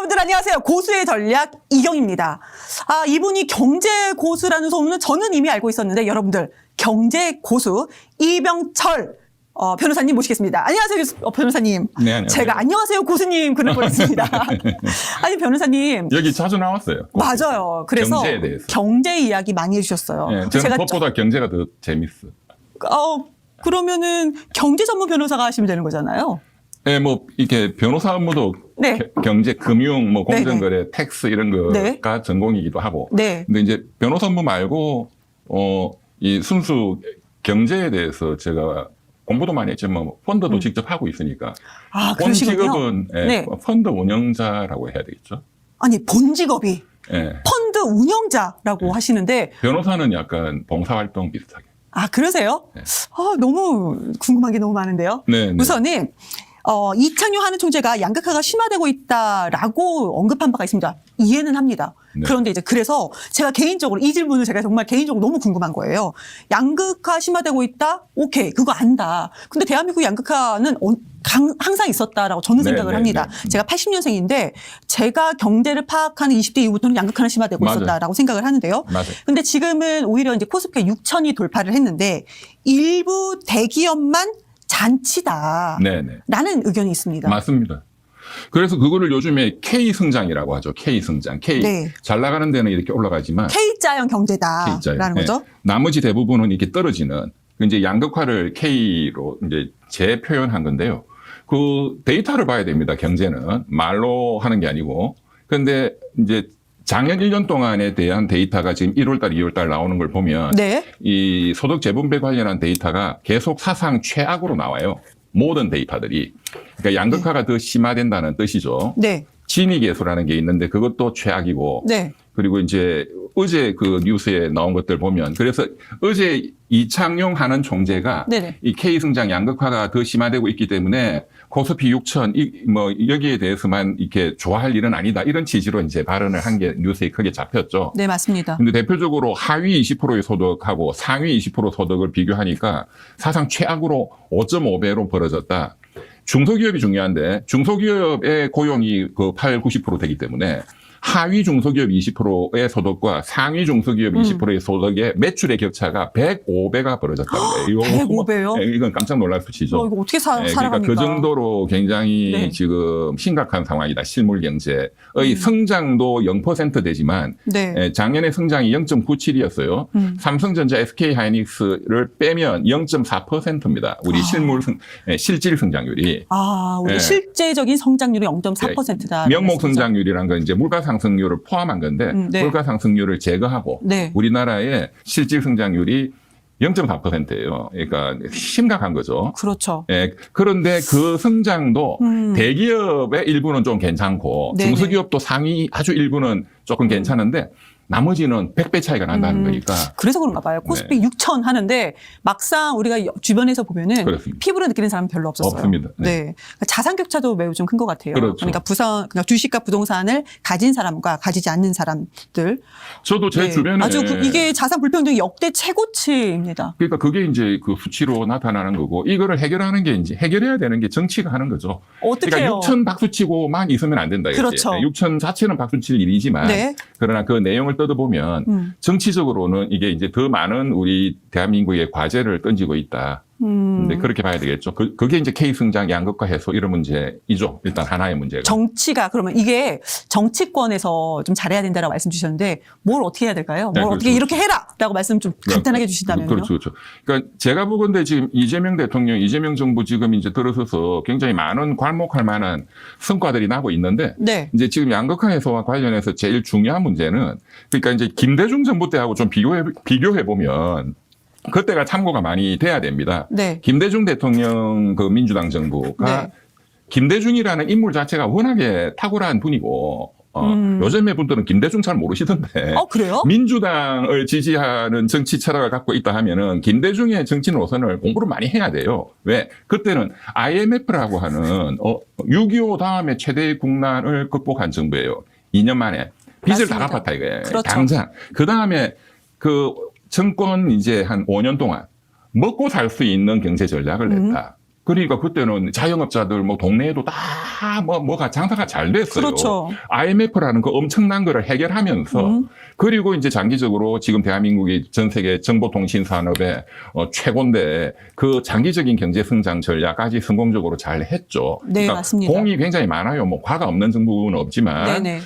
여러분들 안녕하세요. 고수의 전략 이경입니다. 이분이 경제 고수라는 소문은 저는 이미 알고 있었는데 여러분들 경제 고수 이병철 변호사님 모시겠습니다. 안녕하세요, 변호사님. 네, 안녕하세요. 제가 안녕하세요, 고수님 그럴 뻔했습니다. 아니, 변호사님. 여기 자주 나왔어요. 맞아요. 그래서 경제에 대해서. 경제 이야기 많이 해주셨어요. 네, 저는 법보다 경제가 더 재밌어. 그러면은 경제 전문 변호사가 하시면 되는 거잖아요. 네, 뭐 이렇게 변호사 업무도 네. 경제, 금융, 뭐 공정거래, 네네. 텍스 이런 거가 네. 전공이기도 하고. 네. 근데 이제 변호사 업무 말고 이 순수 경제에 대해서 제가 공부도 많이 했지만 펀드도 직접 하고 있으니까. 본 그러시군요. 직업은 네. 펀드 운영자라고 해야 되겠죠. 아니, 본 직업이 네. 펀드 운영자라고 하시는데. 변호사는 약간 봉사활동 비슷하게. 그러세요? 네. 너무 궁금한 게 너무 많은데요. 네, 네. 우선은 이창용 하는 총재가 양극화가 심화되고 있다라고 언급한 바가 있습니다. 이해는 합니다. 네. 그런데 이제 그래서 제가 개인적으로 이 질문을 제가 정말 개인적으로 너무 궁금한 거예요. 양극화 심화되고 있다? 오케이, 그거 안다. 근데 대한민국 양극화는 항상 있었다라고 저는 생각을 합니다. 제가 80년생인데 제가 경제를 파악하는 20대 이후부터는 양극화는 심화되고 맞아요. 있었다라고 생각을 하는데요. 맞아요. 근데 지금은 오히려 이제 코스피가 6천이 돌파를 했는데 일부 대기업만 잔치다. 네네. 라는 의견이 있습니다. 맞습니다. 그래서 그거를 요즘에 K성장이라고 하죠. K성장. K. 네. 잘 나가는 데는 이렇게 올라가지만. K자형 경제다라는 K자형. 거죠. 네. 나머지 대부분은 이렇게 떨어지는. 이제 양극화를 K로 이제 재표현한 건데요. 그 데이터를 봐야 됩니다. 경제는. 말로 하는 게 아니고. 그런데 이제 작년 1년 동안에 대한 데이터가 지금 1월달, 2월달 나오는 걸 보면. 네. 이 소득 재분배 관련한 데이터가 계속 사상 최악으로 나와요. 모든 데이터들이. 그러니까 양극화가 더 심화된다는 뜻이죠. 네. 진위계수라는 게 있는데 그것도 최악이고. 네. 그리고 이제 어제 그 뉴스에 나온 것들 보면 그래서 어제 이창용 하는 총재가 네네. 이 K성장 양극화가 더 심화되고 있기 때문에 코스피 6천 뭐 여기에 대해서만 이렇게 좋아할 일은 아니다. 이런 취지로 이제 발언을 한 게 뉴스에 크게 잡혔죠. 네, 맞습니다. 근데 대표적으로 하위 20%의 소득하고 상위 20% 소득을 비교하니까 사상 최악으로 5.5배로 벌어졌다. 중소기업이 중요한데 중소기업의 고용이 그 8, 90% 되기 때문에 하위 중소기업 20%의 소득과 상위 중소기업 20%의 소득의 매출의 격차가 105배가 벌어졌다는 거예요. 105배요? 네, 이건 깜짝 놀랄 수치죠. 이거 어떻게 살아갑니까? 그러니까 그 정도로 굉장히 네. 지금 심각한 상황이다. 실물 경제의 성장도 0% 되지만 네. 작년에 성장이 0.97이었어요. 삼성전자, SK하이닉스를 빼면 0.4%입니다. 우리 실질 성장률이. 우리 네. 실제적인 성장률이 0.4%다. 명목 성장률이란 건 이제 물가 상승률을 포함한 건데 네. 물가 상승률을 제거하고 네. 우리나라의 실질 성장률이 0.4%예요. 그러니까 심각한 거죠. 그렇죠. 예, 그런데 그 성장도 대기업의 일부는 좀 괜찮고 네네. 중소기업도 상위 아주 일부는 조금 괜찮은데 나머지는 100배 차이가 난다는 거니까. 그래서 그런가 봐요. 코스피 6천 하는데 막상 우리가 주변에서 보면은 그렇습니다. 피부로 느끼는 사람은 별로 없었어요. 없습니다. 네. 네. 그러니까 자산 격차도 매우 좀 큰 것 같아요. 그렇죠. 그러니까 그러니까 주식과 부동산을 가진 사람과 가지지 않는 사람들. 저도 제 네. 주변에 아주 이게 자산 불평등이 역대 최고치입니다. 그러니까 그게 이제 그 수치로 나타나는 거고 이거를 해결하는 게 이제 해결해야 되는 게 정치가 하는 거죠. 어떻게 그러니까 해요? 6천 박수치고만 있으면 안 된다. 그렇죠. 6천 자체는 박수칠 일이지만 네. 그러나 그 내용을 뜯어보면 정치적으로는 이게 이제 더 많은 우리 대한민국의 과제를 던지고 있다. 근데 그렇게 봐야 되겠죠. 그게 이제 K성장 양극화 해소 이런 문제이죠. 일단 하나의 문제가. 정치가 그러면 이게 정치권에서 좀 잘해야 된다라고 말씀 주셨는데 뭘 어떻게 해야 될까요? 뭘 네, 어떻게 그렇죠. 이렇게 해라라고 말씀 좀 간단하게 주신다면요. 그렇죠. 그러니까 제가 보건대 지금 이재명 대통령, 이재명 정부 지금 이제 들어서서 굉장히 많은 괄목할 만한 성과들이 나고 있는데 네. 이제 지금 양극화 해소와 관련해서 제일 중요한 문제는 그러니까 이제 김대중 정부 때하고 좀 비교해 보면 그때가 참고가 많이 돼야 됩니다. 네. 김대중 대통령 그 민주당 정부가 네. 김대중이라는 인물 자체가 워낙에 탁월한 분이고 요즘에 분들은 김대중 잘 모르시던데. 그래요? 민주당을 지지하는 정치 철학을 갖고 있다 하면은 김대중의 정치 노선을 공부를 많이 해야 돼요. 왜? 그때는 IMF라고 하는 6.25 다음에 최대의 국난을 극복한 정부예요. 2년 만에 빚을 맞습니다. 다 갚았다 이거예요. 그렇죠. 당장. 그 다음에 정권 이제 한 5년 동안 먹고 살 수 있는 경제 전략을 냈다. 그러니까 그때는 자영업자들 뭐 동네에도 다 뭐가 장사가 잘 됐어요. 그렇죠. IMF라는 그 엄청난 거를 해결하면서 그리고 이제 장기적으로 지금 대한민국이 전 세계 정보통신 산업의 최고인데 그 장기적인 경제 성장 전략까지 성공적으로 잘 했죠. 네, 그러니까 맞습니다. 공이 굉장히 많아요. 뭐 과가 없는 정부는 없지만 네네.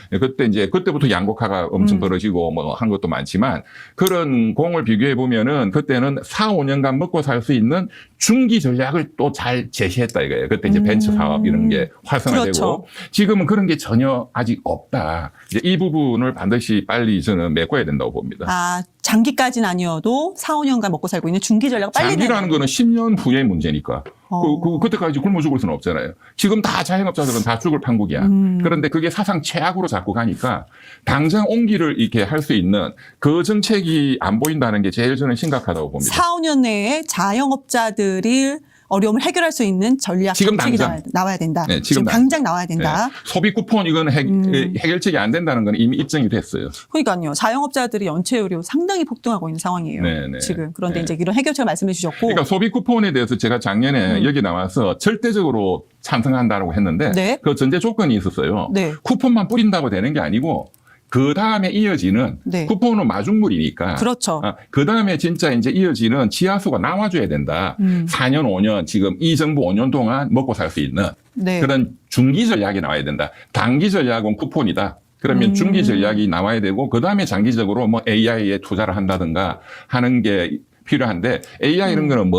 그때부터 양극화가 엄청 벌어지고 뭐 한 것도 많지만 그런 공을 비교해 보면은 그때는 4, 5년간 먹고 살 수 있는 중기 전략을 또 잘 제시했다 이거예요. 그때 이제 벤처 사업 이런 게 활성화되고 그렇죠. 지금은 그런 게 전혀 아직 없다. 이제 이 부분을 반드시 빨리 저는 메꿔야 된다고 봅니다. 아, 장기까지는 아니어도 4, 5년간 먹고 살고 있는 중기 전략을 빨리 장기라는 거는 10년 후의 문제니까. 어. 그때까지 굶어 죽을 수는 없잖아요. 지금 다 자영업자들은 다 죽을 판국이야. 그런데 그게 사상 최악으로 자꾸 가니까 당장 온기를 이렇게 할 수 있는 그 정책이 안 보인다는 게 제일 저는 심각하다고 봅니다. 4, 5년 내에 자영업자들이 어려움을 해결할 수 있는 전략 지금 정책이 당장. 나와야 된다. 네, 지금 당장 나와야 된다. 네. 소비 쿠폰 이건 해결책이 안 된다는 건 이미 입증이 됐어요. 그러니까요. 자영업자들이 연체율이 상당히 폭등하고 있는 상황이에요. 네. 지금. 그런데 네. 이제 이런 해결책을 말씀해 주셨고. 그러니까 소비 쿠폰에 대해서 제가 작년에 여기 나와서 절대적으로 찬성한다고 했는데 네. 그 전제 조건이 있었어요. 네. 쿠폰만 뿌린다고 되는 게 아니고 그 다음에 이어지는 네. 쿠폰은 마중물이니까. 그렇죠. 그 다음에 진짜 이제 이어지는 지하수가 나와줘야 된다. 4년, 5년 지금 이 정부 5년 동안 먹고 살 수 있는 네. 그런 중기 전략이 나와야 된다. 단기 전략은 쿠폰이다. 그러면 중기 전략이 나와야 되고 그 다음에 장기적으로 뭐 AI에 투자를 한다든가 하는 게 필요한데 AI 이런 거는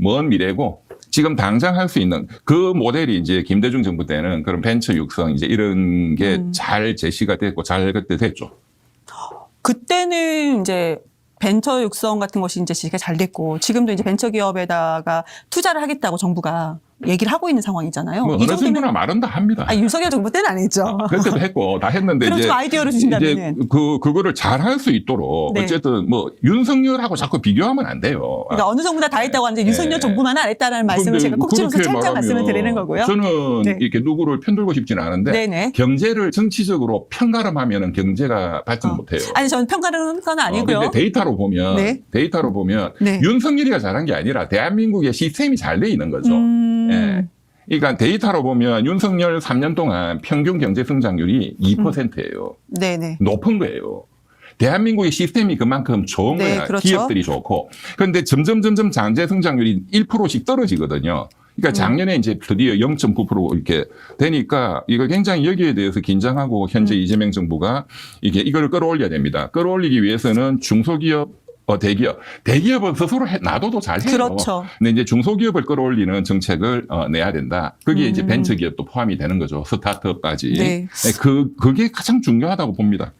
먼 미래고 지금 당장 할 수 있는 그 모델이 이제 김대중 정부 때는 그런 벤처 육성 이제 이런 게 잘 제시가 됐고 잘 그때 됐죠. 그때는 이제 벤처 육성 같은 것이 이제 지가 잘 됐고 지금도 이제 벤처 기업에다가 투자를 하겠다고 정부가 얘기를 하고 있는 상황이잖아요. 뭐 어느 정부나 말은 다 합니다. 윤석열 정부 때는 안 했죠. 그때도 했고 다 했는데 그럼 이제 좀 아이디어를 주신다면은. 이제 그거를 잘 할 수 있도록 네. 어쨌든 뭐 윤석열하고 자꾸 비교하면 안 돼요. 그러니까 어느 정부나 다 했다고 하는데 윤석열 네. 정부만 안 했다는 말씀을 근데 제가 꼭 집어서 그렇게 철저히 말씀을 말하면 드리는 거고요. 저는 네. 이렇게 누구를 편들고 싶지는 않은데 네네. 경제를 정치적으로 편가름하면 경제가 발전 못해요. 아니 저는 평가는 건 아니고요. 근데 데이터로 보면 네. 네. 윤석열이가 잘한 게 아니라 대한민국의 시스템이 잘 돼 있는 거죠. 예. 그러니까 데이터로 보면 윤석열 3년 동안 평균 경제 성장률이 2%예요. 네네. 높은 거예요. 대한민국의 시스템이 그만큼 좋은 네, 거야. 그렇죠. 기업들이 좋고. 그런데 점점 장제 성장률이 1%씩 떨어지거든요. 그러니까 작년에 이제 드디어 0.9% 이렇게 되니까 이거 굉장히 여기에 대해서 긴장하고 현재 이재명 정부가 이걸 끌어올려야 됩니다. 끌어올리기 위해서는 중소기업 대기업은 스스로 놔둬도 잘해요. 그렇죠. 근데 이제 중소기업을 끌어올리는 정책을 내야 된다. 거기에 이제 벤처기업도 포함이 되는 거죠. 스타트업까지. 네. 그게 가장 중요하다고 봅니다.